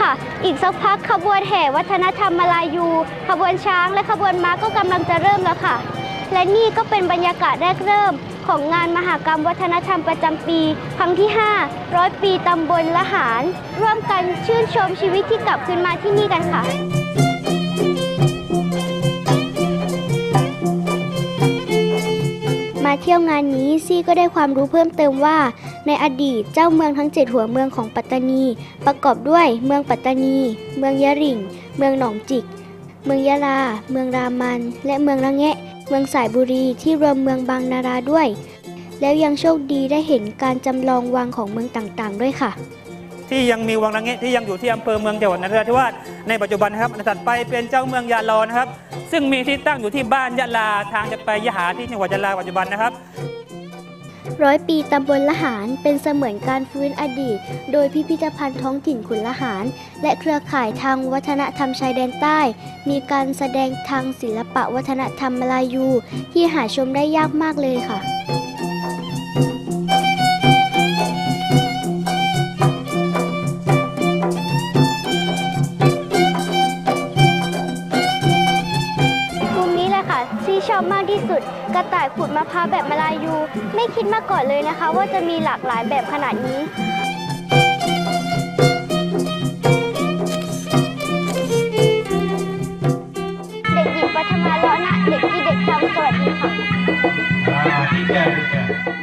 ค่ะอีกสักพักขบวนแห่วัฒนธรรมมาลายูขบวนช้างและขบวนม้าก็กำลังจะเริ่มแล้วค่ะและนี่ก็เป็นบรรยากาศแรกเริ่มของงานมหกรรมวัฒนธรรมประจำปีครั้งที่500 ปีตำบลละหารร่วมกันชื่นชมชีวิตที่กลับคืนมาที่นี่กันค่ะมาเที่ยวงานนี้ซี่ก็ได้ความรู้เพิ่มเติมว่าในอดีตเจ้าเมืองทั้ง7หัวเมืองของปัตตานีประกอบด้วยเมืองปัตตานีเมืองยะหริ่งเมืองหนองจิกเมืองยะลาเมืองรามันและเมืองละแงะเมืองสายบุรีที่รวมเมืองบางนาราด้วยแล้วยังโชคดีได้เห็นการจำลองวังของเมืองต่างๆด้วยค่ะที่ยังมีวังละแงะที่ยังอยู่ที่อำเภอเมืองจังหวัดนราธิวาสในปัจจุบันนะครับถัดไปเป็นเจ้าเมืองยาลอนะครับซึ่งมีที่ตั้งอยู่ที่บ้านยะลาทางจะไปยะหาที่จังหวัดยะลาปัจจุบันนะครับ100 ปีตำบลละหารเป็นเสมือนการฟื้นอดีตโดยพิพิธภัณฑ์ท้องถิ่นขุนละหารและเครือข่ายทางวัฒนธรรมชายแดนใต้มีการแสดงทางศิลปะวัฒนธรรมมลายูที่หาชมได้ยากมากเลยค่ะที่ชอบมากที่สุดกระต่ายขูดมะพร้าวแบบมลายูไม่คิดมาก่อนเลยนะคะว่าจะมีหลากหลายแบบขนาดนี้เด็กหญิงปัทมาล้อนะเด็กที่เด็กทำสวัสดีค่ะ